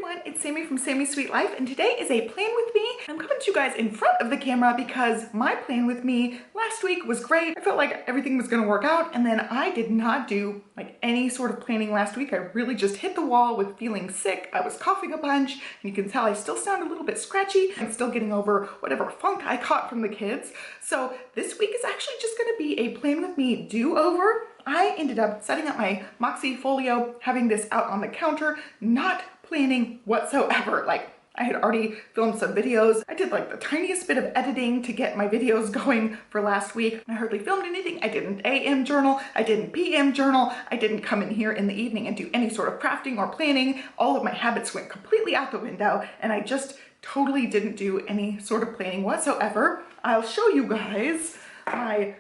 everyone, it's Sammy from Sammy's Sweet Life, and today is a plan with me. I'm coming to you guys in front of the camera because my plan with me last week was great. I felt like everything was gonna work out, and then I did not do like any sort of planning last week. I really just hit the wall with feeling sick. I was coughing a bunch, and you can tell I still sound a little bit scratchy. I'm still getting over whatever funk I caught from the kids. So this week is actually just gonna be a plan with me do-over. I ended up setting up my Moxie folio, having this out on the counter, not planning whatsoever. Like, I had already filmed some videos. I did like the tiniest bit of editing to get my videos going for last week. I hardly filmed anything. I didn't AM journal. I didn't PM journal. I didn't come in here in the evening and do any sort of crafting or planning. All of my habits went completely out the window, and I just totally didn't do any sort of planning whatsoever. I'll show you guys my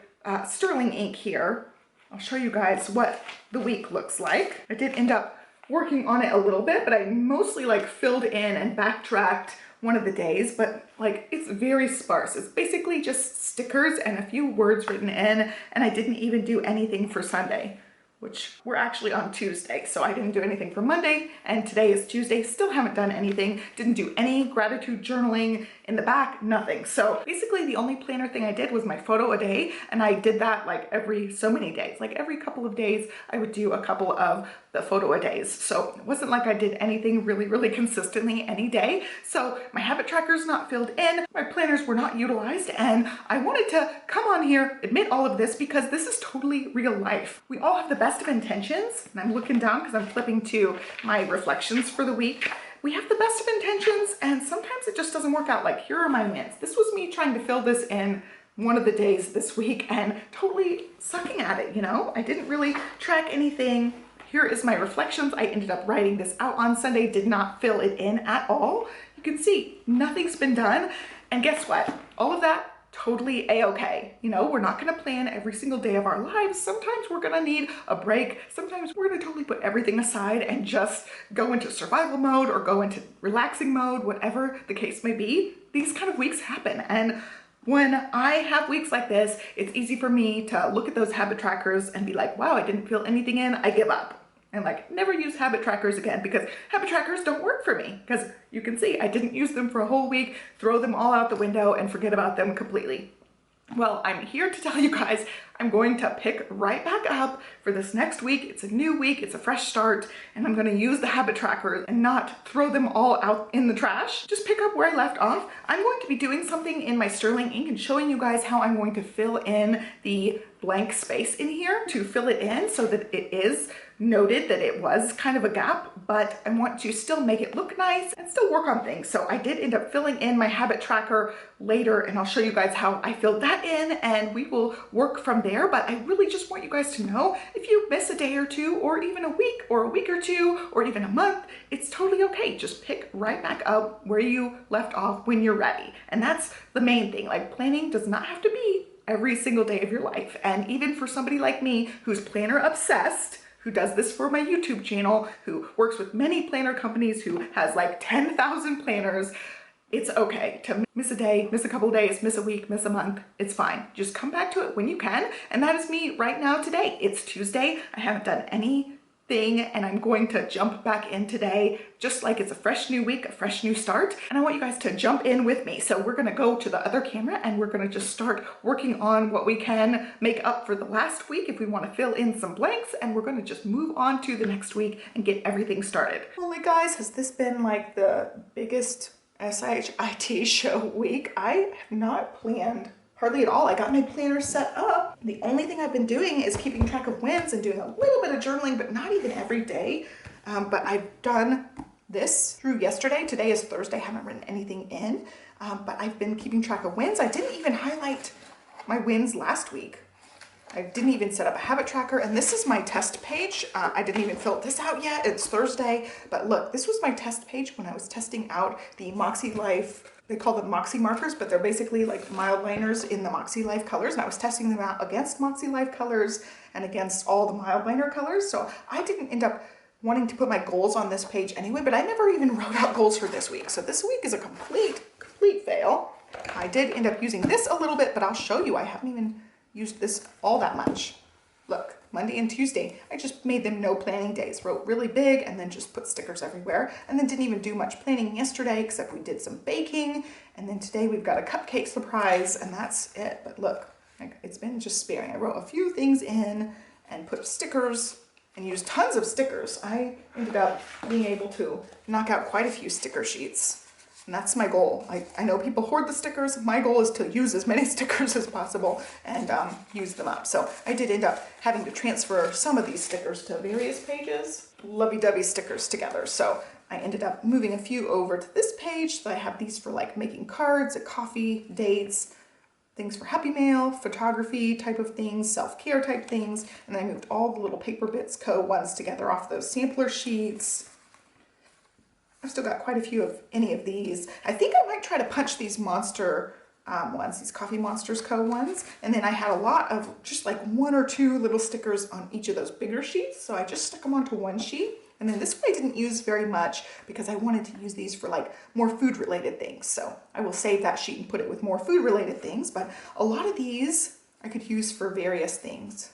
sterling ink here. I'll show you guys what the week looks like. I did end up working on it a little bit, but I mostly like filled in and backtracked one of the days, but like it's very sparse. It's basically just stickers and a few words written in, and I didn't even do anything for Sunday, which we're actually on Tuesday. So I didn't do anything for Monday, and today is Tuesday. Still haven't done anything. Didn't do any gratitude journaling in the back, nothing. So basically the only planner thing I did was my photo a day, and I did that like every so many days. Like every couple of days, I would do a couple of the photo a days. So it wasn't like I did anything really consistently any day. So my habit tracker's not filled in, my planners were not utilized, and I wanted to come on here, admit all of this, because this is totally real life. We all have the best of intentions, and I'm looking down because I'm flipping to my reflections for the week. We have the best of intentions, and sometimes it just doesn't work out. Like, here are my wins. This was me trying to fill this in one of the days this week and totally sucking at it, you know? I didn't really track anything. Here is my reflections. I ended up writing this out on Sunday, did not fill it in at all. You can see nothing's been done. And guess what? All of that, totally a-okay. You know, we're not gonna plan every single day of our lives. Sometimes we're gonna need a break. Sometimes we're gonna totally put everything aside and just go into survival mode or go into relaxing mode, whatever the case may be. These kind of weeks happen. And when I have weeks like this, it's easy for me to look at those habit trackers and be like, wow, I didn't fill anything in, I give up. And like never use habit trackers again, because habit trackers don't work for me, because you can see I didn't use them for a whole week, throw them all out the window and forget about them completely. Well, I'm here to tell you guys I'm going to pick right back up for this next week. It's a new week, it's a fresh start, and I'm going to use the habit trackers and not throw them all out in the trash. Just pick up where I left off. I'm going to be doing something in my sterling ink and showing you guys how I'm going to fill in the blank space in here to fill it in so that it is noted that it was kind of a gap, but I want to still make it look nice and still work on things. So I did end up filling in my habit tracker later, and I'll show you guys how I filled that in, and we will work from there. But I really just want you guys to know, if you miss a day or two, or even a week or two, or even a month, it's totally okay. Just pick right back up where you left off when you're ready. And that's the main thing. Like, planning does not have to be every single day of your life. And even for somebody like me who's planner obsessed, who does this for my YouTube channel, who works with many planner companies, who has like 10,000 planners, it's okay to miss a day, miss a couple of days, miss a week, miss a month. It's fine. Just come back to it when you can. And that is me right now today. It's Tuesday. I haven't done anything, and I'm going to jump back in today, just like it's a fresh new week, a fresh new start. And I want you guys to jump in with me. So we're gonna go to the other camera, and we're gonna just start working on what we can make up for the last week if we want to fill in some blanks, and we're gonna just move on to the next week and get everything started. Holy guys, has this been like the biggest SHIT show week? I have not planned hardly at all. I got my planner set up. The only thing I've been doing is keeping track of wins and doing a little bit of journaling, but not even every day. But I've done this through yesterday. Today is Thursday. I haven't written anything in, but I've been keeping track of wins. I didn't even highlight my wins last week. I didn't even set up a habit tracker, and this is my test page. I didn't even fill this out yet. It's Thursday, but look, this was my test page when I was testing out the MAKSELIFE. They call them Moxie markers, but they're basically like mild liners in the MAKSELIFE colors. And I was testing them out against MAKSELIFE colors and against all the mild liner colors. So I didn't end up wanting to put my goals on this page anyway, but I never even wrote out goals for this week. So this week is a complete fail. I did end up using this a little bit, but I'll show you. I haven't even used this all that much. Look, Monday and Tuesday. I just made them no planning days, wrote really big and then just put stickers everywhere, and then didn't even do much planning yesterday except we did some baking, and then today we've got a cupcake surprise and that's it. But look, it's been just sparing. I wrote a few things in and put stickers and used tons of stickers. I ended up being able to knock out quite a few sticker sheets. And that's my goal. I know people hoard the stickers. My goal is to use as many stickers as possible and use them up. So I did end up having to transfer some of these stickers to various pages, lovey-dovey stickers together. So I ended up moving a few over to this page. So I have these for like making cards, a coffee, dates, things for Happy Mail, photography type of things, self-care type things. And then I moved all the little Paper Bits Co. ones together off those sampler sheets. I've still got quite a few of any of these. I think I might try to punch these monster ones, these Coffee Monsters Co. ones. And then I had a lot of just like 1 or 2 little stickers on each of those bigger sheets. So I just stuck them onto one sheet. And then this one I didn't use very much because I wanted to use these for like more food related things. So I will save that sheet and put it with more food related things. But a lot of these I could use for various things.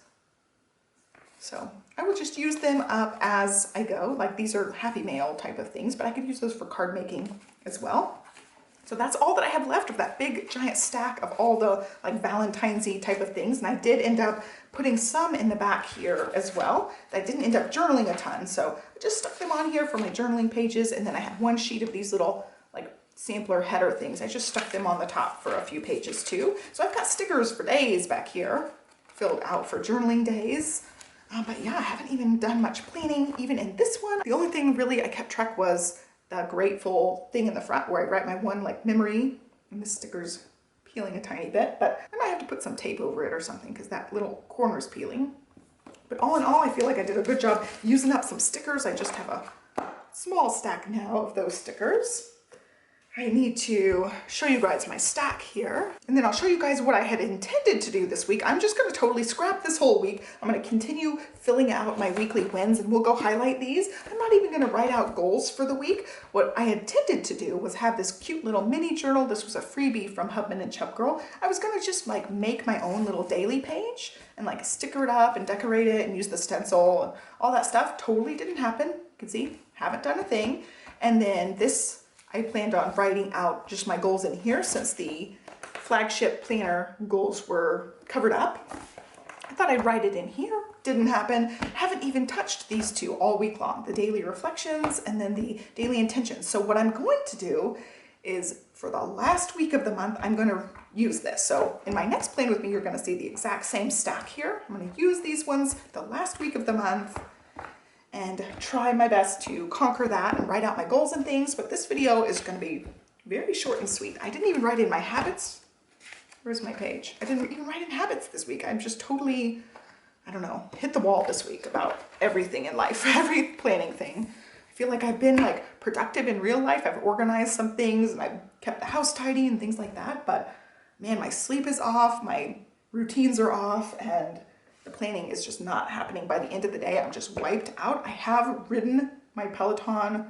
So I will just use them up as I go. Like these are Happy Mail type of things, but I could use those for card making as well. So that's all that I have left of that big giant stack of all the like Valentine's-y type of things. And I did end up putting some in the back here as well. I didn't end up journaling a ton. So I just stuck them on here for my journaling pages. And then I had one sheet of these little like sampler header things. I just stuck them on the top for a few pages too. So I've got stickers for days back here filled out for journaling days. But yeah, I haven't even done much planning even in this one. The only thing really I kept track was the grateful thing in the front where I write my one like memory, and this sticker's peeling a tiny bit, but I might have to put some tape over it or something because that little corner's peeling. But all in all, I feel like I did a good job using up some stickers. I just have a small stack now of those stickers. I need to show you guys my stack here, and then I'll show you guys what I had intended to do this week. I'm just going to totally scrap this whole week. I'm going to continue filling out my weekly wins, and we'll go highlight these. I'm not even going to write out goals for the week. What I intended to do was have this cute little mini journal. This was a freebie from Hubman and Chub Girl. I was going to just like make my own little daily page and like sticker it up and decorate it and use the stencil and all that stuff. Totally didn't happen. You can see, haven't done a thing. And then this, I planned on writing out just my goals in here since the flagship planner goals were covered up. I thought I'd write it in here. Didn't happen. Haven't even touched these two all week long. The daily reflections and then the daily intentions. So what I'm going to do is for the last week of the month, I'm going to use this. So in my next plan with me, you're going to see the exact same stack here. I'm going to use these ones the last week of the month and try my best to conquer that and write out my goals and things. But this video is going to be very short and sweet. I didn't even write in my habits. Where's my page? I didn't even write in habits this week. I'm just totally, I don't know, hit the wall this week about everything in life, every planning thing. I feel like I've been like productive in real life. I've organized some things and I've kept the house tidy and things like that. But man, my sleep is off, my routines are off, and the planning is just not happening. By the end of the day, I'm just wiped out. I have ridden my Peloton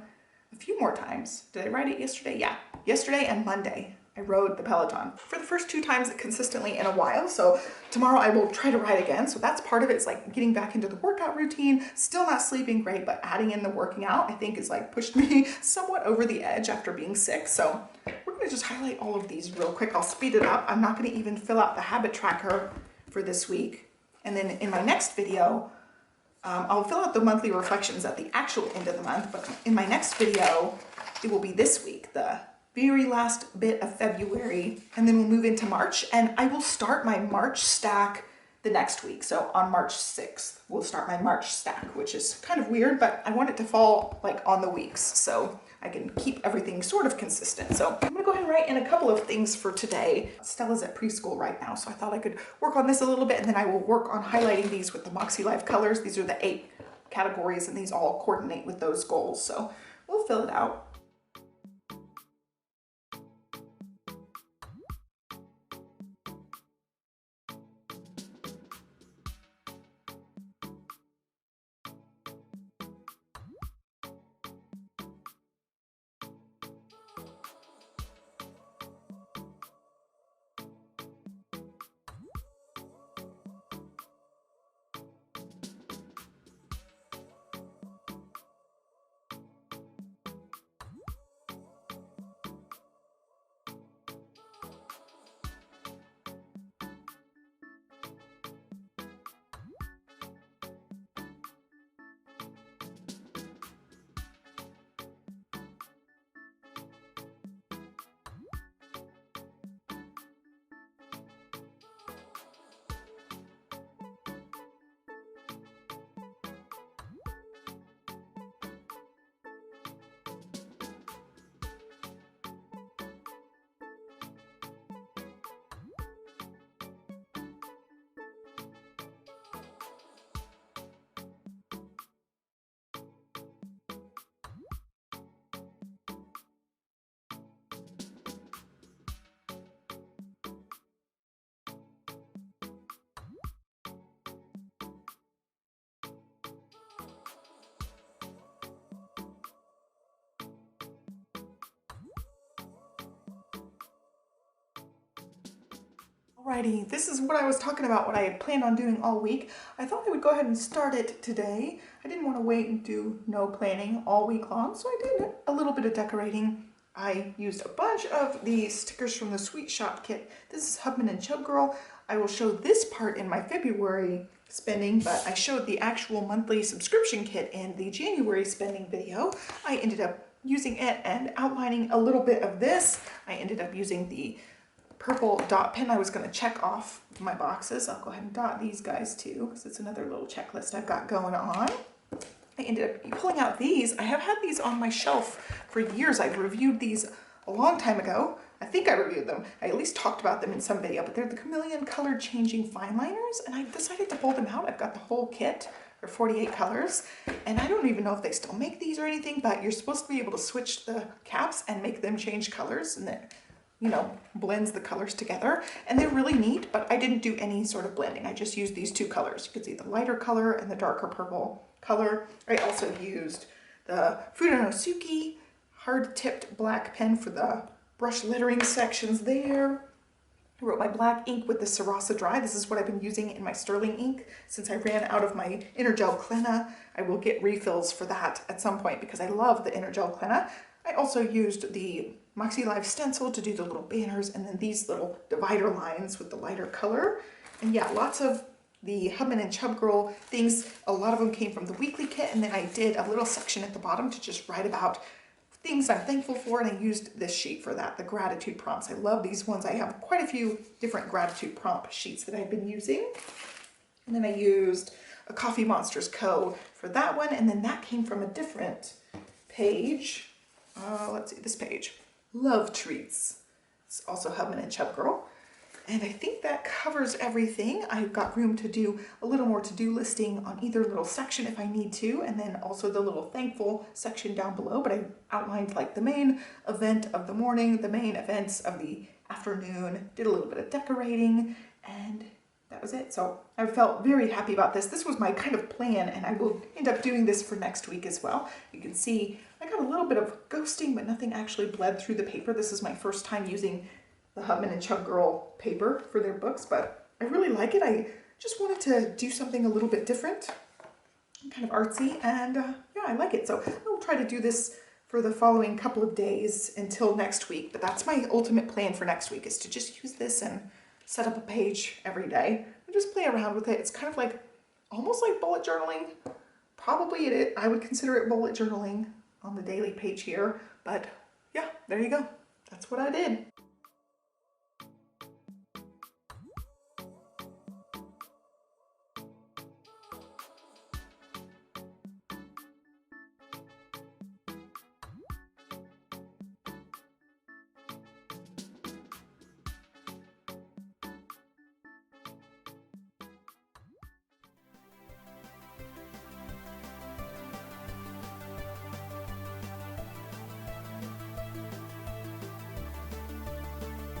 a few more times. Did I ride it yesterday? Yeah, yesterday and Monday. I rode the Peloton for the first 2 times consistently in a while. So tomorrow I will try to ride again. So that's part of it. It's like getting back into the workout routine, still not sleeping great, but adding in the working out, I think is like pushed me somewhat over the edge after being sick. So we're going to just highlight all of these real quick. I'll speed it up. I'm not going to even fill out the habit tracker for this week. And then in my next video, I'll fill out the monthly reflections at the actual end of the month, but in my next video, it will be this week, the very last bit of February, and then we'll move into March, and I will start my March stack the next week. So on March 6th, we'll start my March stack, which is kind of weird, but I want it to fall like on the weeks so I can keep everything sort of consistent. So I'm gonna go ahead and write in a couple of things for today. Stella's at preschool right now, so I thought I could work on this a little bit, and then I will work on highlighting these with the MAKSELIFE colors. These are the 8 categories, and these all coordinate with those goals. So we'll fill it out. Alrighty, this is what I was talking about, what I had planned on doing all week. I thought I would go ahead and start it today. I didn't want to wait and do no planning all week long, so I did a little bit of decorating. I used a bunch of the stickers from the Sweet Shop kit. This is Hubman and Chub Girl. I will show this part in my February spending, but I showed the actual monthly subscription kit in the January spending video. I ended up using it and outlining a little bit of this. I ended up using the purple dot pen. I was going to check off my boxes. I'll go ahead and dot these guys too, because it's another little checklist I've got going on. I ended up pulling out these. I have had these on my shelf for years. I've reviewed these a long time ago. I think I reviewed them. I at least talked about them in some video, but they're the Chameleon Color Changing Fine Liners, and I decided to pull them out. I've got the whole kit. They're 48 colors, and I don't even know if they still make these or anything, but you're supposed to be able to switch the caps and make them change colors, and then, you know, blends the colors together, and they're really neat, but I didn't do any sort of blending. I just used these two colors. You can see the lighter color and the darker purple color. I also used the Fudenosuke hard-tipped black pen for the brush lettering sections there. I wrote my black ink with the Sarasa Dry. This is what I've been using in my sterling ink since I ran out of my Energel Clenna. I will get refills for that at some point because I love the Energel Clenna. I also used the MAKSELIFE stencil to do the little banners, and then these little divider lines with the lighter color. And yeah, lots of the Hubman and Chub Girl things. A lot of them came from the weekly kit, and then I did a little section at the bottom to just write about things I'm thankful for, and I used this sheet for that, the gratitude prompts. I love these ones. I have quite a few different gratitude prompt sheets that I've been using. And then I used a Coffee Monsters Co. for that one, and then that came from a different page. Let's see, this page. Love Treats. It's also Hubman and Chub Girl. And I think that covers everything. I've got room to do a little more to-do listing on either little section if I need to, and then also the little thankful section down below, but I outlined like the main event of the morning, the main events of the afternoon, did a little bit of decorating, and that was it. So I felt very happy about this. This was my kind of plan, and I will end up doing this for next week as well. You can see I got a little bit of ghosting, but nothing actually bled through the paper. This is my first time using the Hubman and Chub Girl paper for their books, but I really like it. I just wanted to do something a little bit different, kind of artsy, and yeah, I like it. So I'll try to do this for the following couple of days until next week, but that's my ultimate plan for next week, is to just use this and set up a page every day and just play around with it. It's kind of like, almost like bullet journaling. Probably I would consider it bullet journaling on the daily page here, but yeah, there you go. That's what I did.